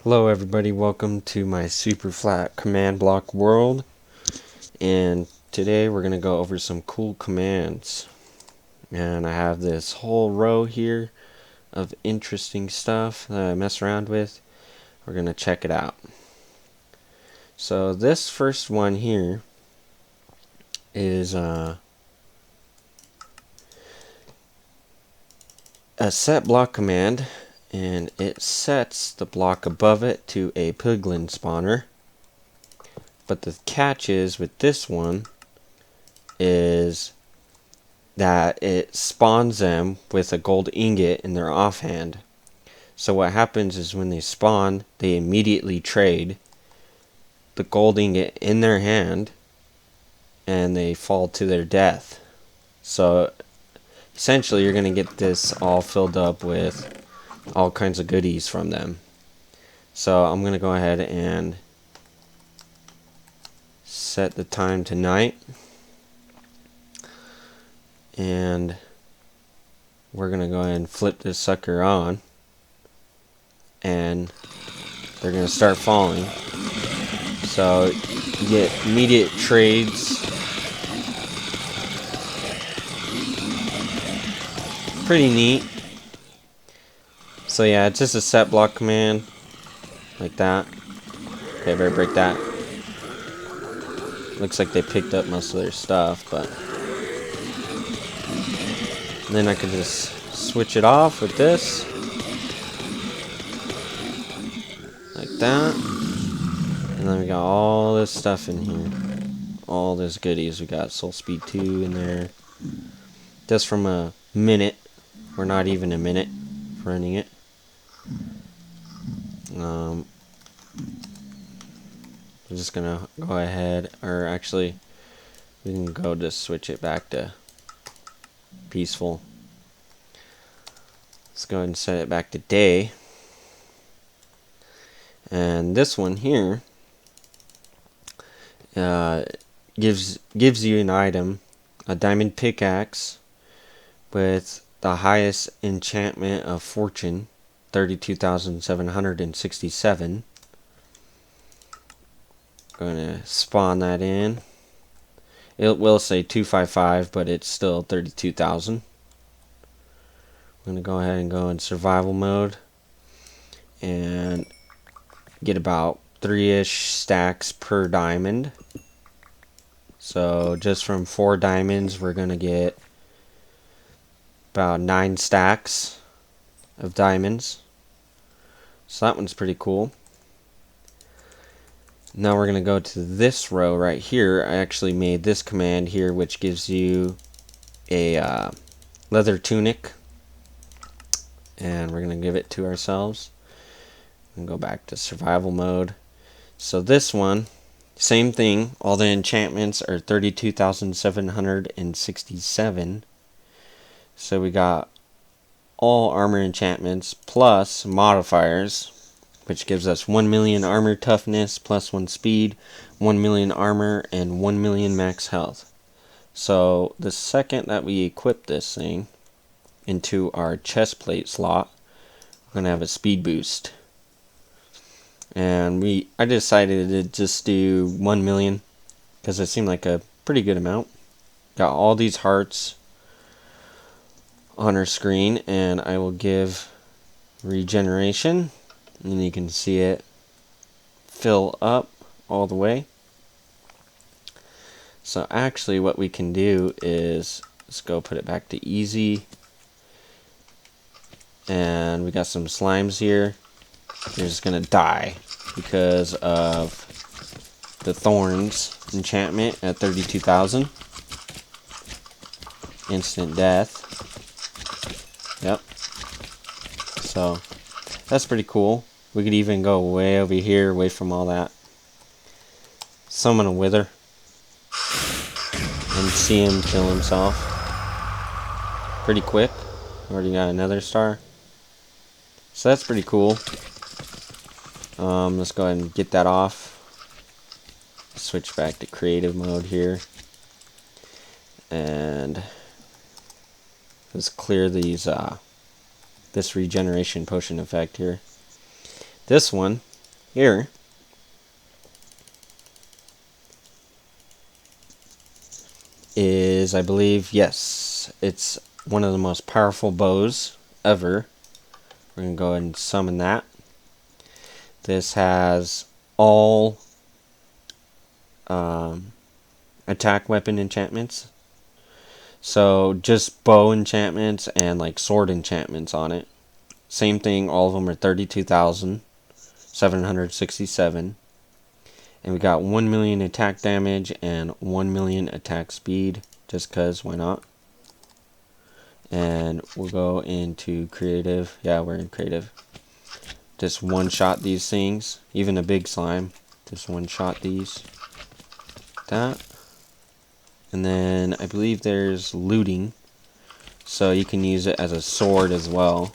Hello everybody, welcome to my super flat command block world, and today we're going to go over some cool commands. And I have this whole row here of interesting stuff that I mess around with. We're going to check it out. So this first one here is a set block command, and it sets the block above it to a Piglin spawner. But the catch is with this one is that it spawns them with a gold ingot in their offhand. So what happens is when they spawn, they immediately trade the gold ingot in their hand and they fall to their death. So essentially you're going to get this all filled up with all kinds of goodies from them. So I'm going to go ahead and set the time to night, and we're going to go ahead and flip this sucker on, and they're going to start falling. So you get immediate trades. Pretty neat. So yeah, it's just a set block command like that. Okay, I better break that. Looks like they picked up most of their stuff, but and then I can just switch it off with this like that. And then we got all this stuff in here. All this goodies. We got Soul Speed 2 in there. Just from a minute. Or not even a minute running it. I'm just gonna go ahead, or actually we can go just switch it back to peaceful. Let's go ahead and set it back to day. And this one here gives you an item, a diamond pickaxe with the highest enchantment of fortune, 32,767. Going to spawn that in. It will say 255, but it's still 32,000. I'm going to go ahead and go in survival mode and get about 3-ish stacks per diamond. So just from 4 diamonds, we're going to get about 9 stacks of diamonds. So that one's pretty cool. Now we're going to go to this row right here. I actually made this command here, which gives you a leather tunic. And we're going to give it to ourselves. And go back to survival mode. So this one, same thing. All the enchantments are 32,767. So we got all armor enchantments plus modifiers, which gives us 1 million armor toughness plus 1 speed, 1 million armor, and 1 million max health. So the second that we equip this thing into our chest plate slot, we're going to have a speed boost. And I decided to just do 1 million because it seemed like a pretty good amount. Got all these hearts on our screen, and I will give regeneration, and you can see it fill up all the way. So actually what we can do is let's go put it back to easy, and we got some slimes here. They're just gonna die because of the thorns enchantment at 32,000. Instant death. Yep. So that's pretty cool. We could even go way over here, away from all that. Summon a wither and see him kill himself pretty quick. Already got another star. So that's pretty cool. Let's go ahead and get that off. Switch back to creative mode here. And let's clear these this regeneration potion effect here. This one here is, I believe, yes, it's one of the most powerful bows ever. We're going to go ahead and summon that. This has all attack weapon enchantments. So just bow enchantments and like sword enchantments on it. Same thing, all of them are 32,767. And we got 1 million attack damage and 1 million attack speed, just cause, why not? And we'll go into creative. Yeah, we're in creative. Just one shot these things, even a big slime. Just one shot these. That. And then I believe there's looting, so you can use it as a sword as well.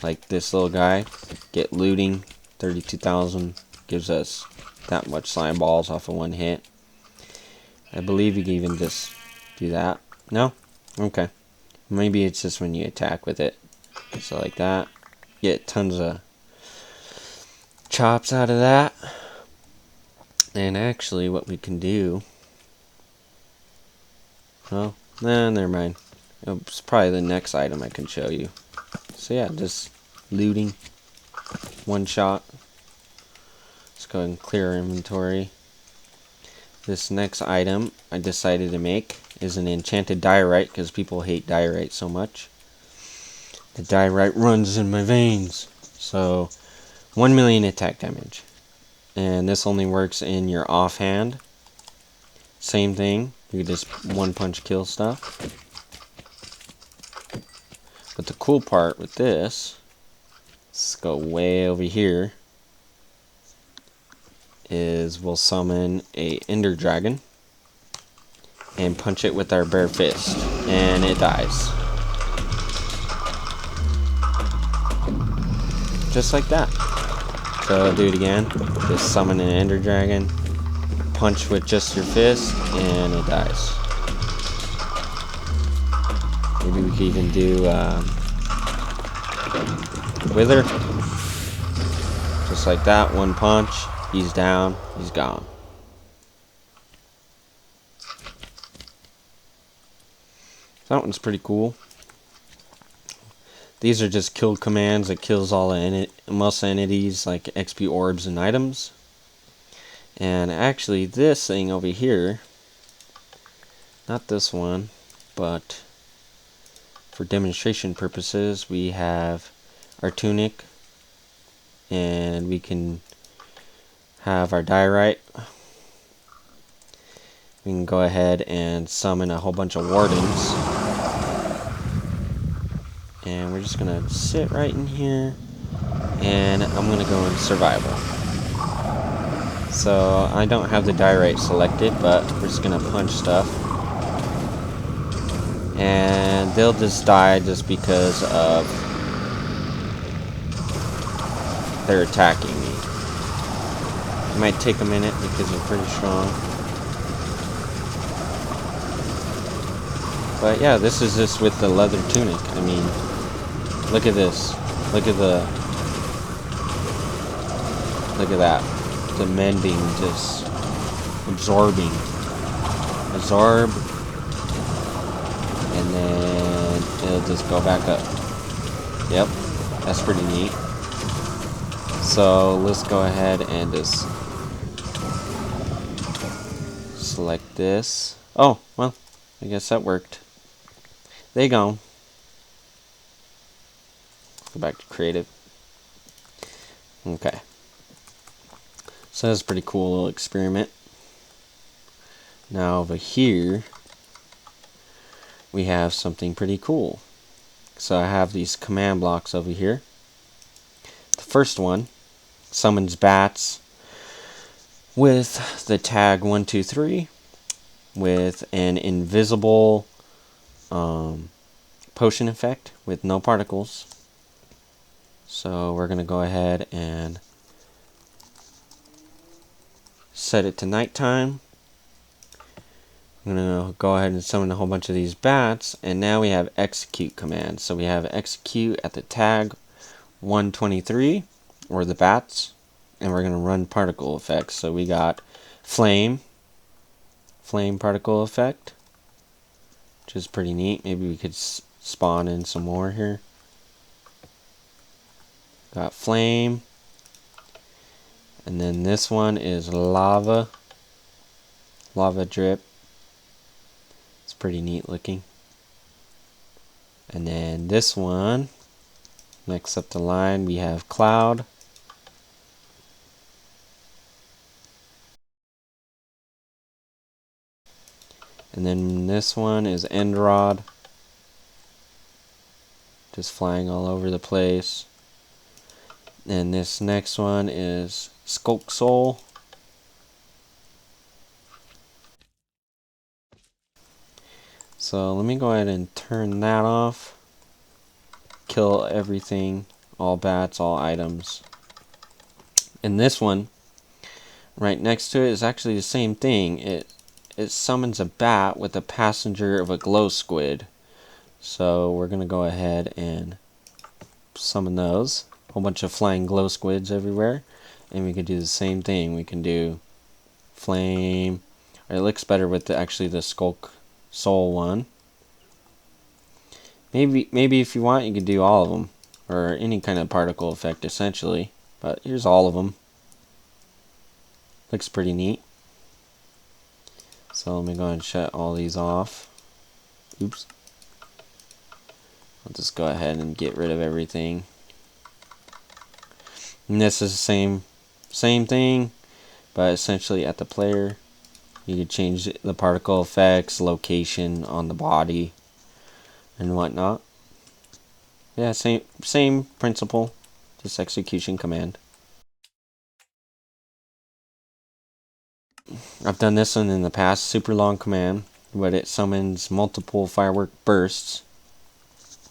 Like this little guy, get looting, 32,000, gives us that much slime balls off of one hit. I believe you can even just do that. No? Okay. Maybe it's just when you attack with it. So like that. Get tons of chops out of that. And actually what we can do... Oh, nah, never mind. It's probably the next item I can show you. So yeah, just looting. One shot. Let's go ahead and clear our inventory. This next item I decided to make is an enchanted diorite because people hate diorite so much. The diorite runs in my veins. So 1 million attack damage. And this only works in your offhand. Same thing. You just one punch kill stuff. But the cool part with this, let's go way over here, is we'll summon a ender dragon and punch it with our bare fist, and it dies. Just like that. So I'll do it again. Just summon an ender dragon, punch with just your fist, and it dies. Maybe we could even do wither. Just like that, one punch, he's down, he's gone. That one's pretty cool. These are just kill commands that kills all most entities like XP orbs and items. And actually this thing over here, not this one, but for demonstration purposes, we have our tunic, and we can have our diorite. We can go ahead and summon a whole bunch of wardens. And we're just gonna sit right in here, and I'm gonna go in survival. So I don't have the diorite selected, but we're just gonna punch stuff. And they'll just die just because of they're attacking me. It might take a minute because they're pretty strong. But yeah, this is just with the leather tunic. I mean, look at this. Look at that. The mending just absorbing. Absorb. And then it'll just go back up. Yep, that's pretty neat. So let's go ahead and just select this. Oh, well, I guess that worked. They gone. Go back to creative. Okay. So that's a pretty cool little experiment. Now over here, we have something pretty cool. So I have these command blocks over here. The first one summons bats with the tag 123 with an invisible potion effect with no particles. So we're going to go ahead and set it to nighttime. I'm going to go ahead and summon a whole bunch of these bats, and now we have execute commands. So we have execute at the tag 123, or the bats, and we're going to run particle effects. So we got flame particle effect, which is pretty neat. Maybe we could spawn in some more here. Got flame, and then this one is lava drip. It's pretty neat looking. And then this one, next up the line, we have cloud. And then this one is end rod, just flying all over the place. And this next one is Skulk Soul. So let me go ahead and turn that off. Kill everything, all bats, all items. And this one, right next to it, is actually the same thing. It summons a bat with a passenger of a glow squid. So we're going to go ahead and summon those. A whole bunch of flying glow squids everywhere. And we could do the same thing. We can do flame. It looks better with actually the Skulk Soul one. Maybe if you want, you could do all of them, or any kind of particle effect essentially. But here's all of them. Looks pretty neat. So let me go ahead and shut all these off. Oops. I'll just go ahead and get rid of everything. And this is the same thing, but essentially at the player. You could change the particle effects, location on the body, and whatnot. Yeah, same principle, just execution command. I've done this one in the past, super long command, but it summons multiple firework bursts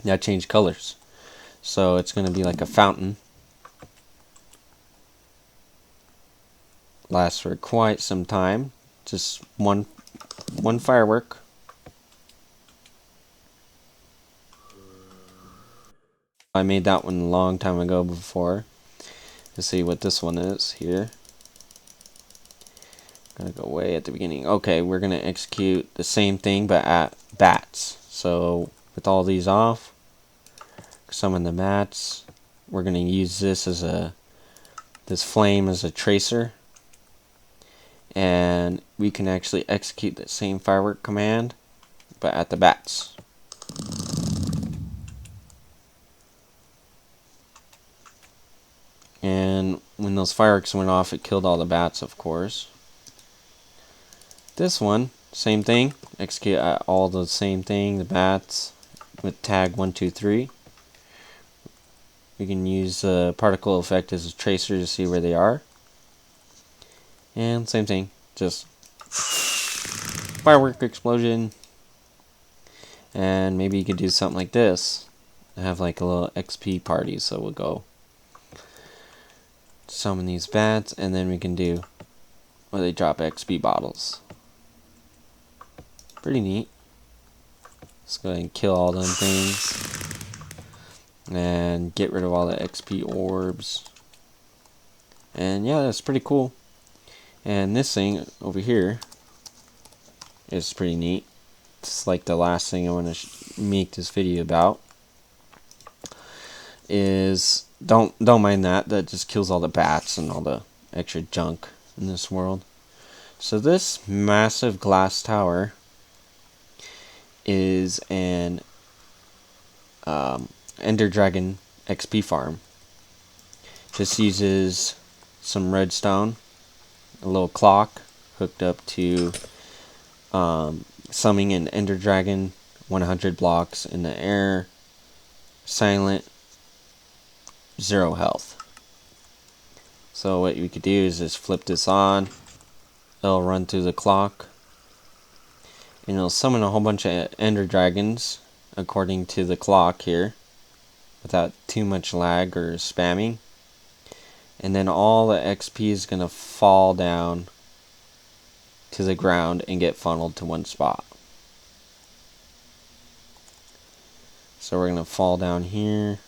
that change colors. So it's going to be like a fountain. Lasts for quite some time. Just one firework. I made that one a long time ago before. Let's see what this one is here. Gotta go way at the beginning. Okay, we're gonna execute the same thing but at bats. So with all these off, summon the bats. We're gonna use this as this flame as a tracer. And we can actually execute the same firework command but at the bats. And when those fireworks went off, it killed all the bats, of course. This one, same thing. Execute all the same thing, the bats, with tag 1, 2, 3. We can use the particle effect as a tracer to see where they are. And same thing, just firework explosion. And maybe you could do something like this. Have like a little XP party, so we'll go summon these bats, and then we can do where they drop XP bottles. Pretty neat. Let's go ahead and kill all them things. And get rid of all the XP orbs. And yeah, that's pretty cool. And this thing over here is pretty neat. It's like the last thing I want to make this video about. Is don't mind that. That just kills all the bats and all the extra junk in this world. So this massive glass tower is an Ender Dragon XP farm. Just uses some redstone, a little clock hooked up to summoning an Ender Dragon, 100 blocks in the air, silent, 0 health. So what you could do is just flip this on, it'll run through the clock, and it'll summon a whole bunch of Ender Dragons according to the clock here, without too much lag or spamming. And then all the XP is going to fall down to the ground and get funneled to one spot. So we're going to fall down here.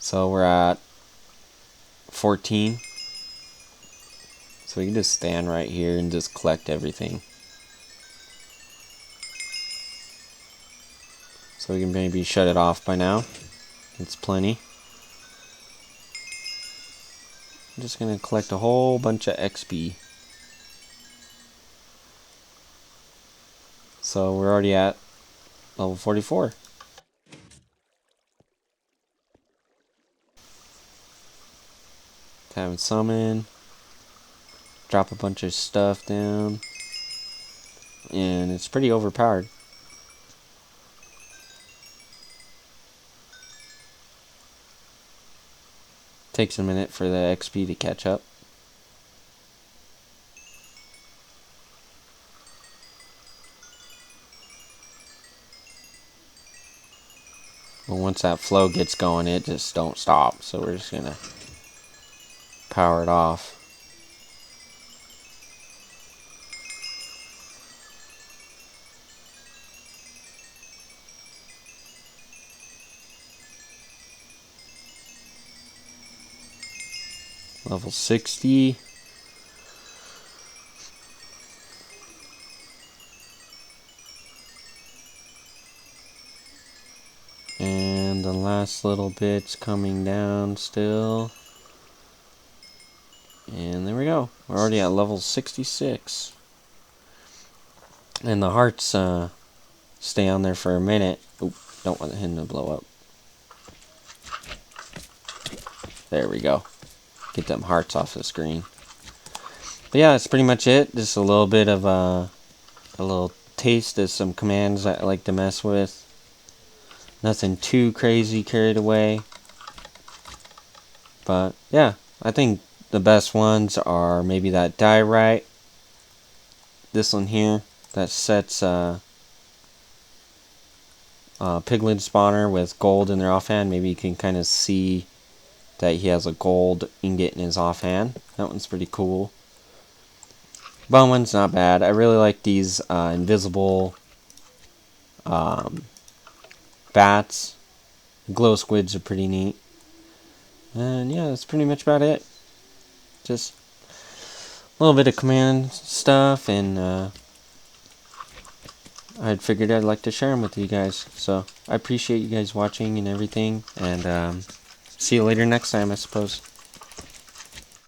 So we're at 14. So we can just stand right here and just collect everything. So we can maybe shut it off by now. It's plenty. I'm just going to collect a whole bunch of XP. So we're already at level 44. Have it summon. Drop a bunch of stuff down. And it's pretty overpowered. Takes a minute for the XP to catch up. But once that flow gets going, it just don't stop. So we're just gonna power it off. Level 60. And the last little bit's coming down still. And there we go. We're already at level 66. And the hearts stay on there for a minute. Oop, don't want him to blow up. There we go. Get them hearts off the screen. But yeah, that's pretty much it. Just a little bit of a little taste of some commands that I like to mess with. Nothing too crazy carried away. But yeah, I think the best ones are maybe that die right. This one here that sets Piglin spawner with gold in their offhand. Maybe you can kind of see that he has a gold ingot in his offhand. That one's pretty cool. Bone one's not bad. I really like these invisible bats. Glow squids are pretty neat. And yeah, that's pretty much about it. Just a little bit of command stuff, and I'd figured I'd like to share them with you guys. So I appreciate you guys watching and everything, and see you later next time, I suppose.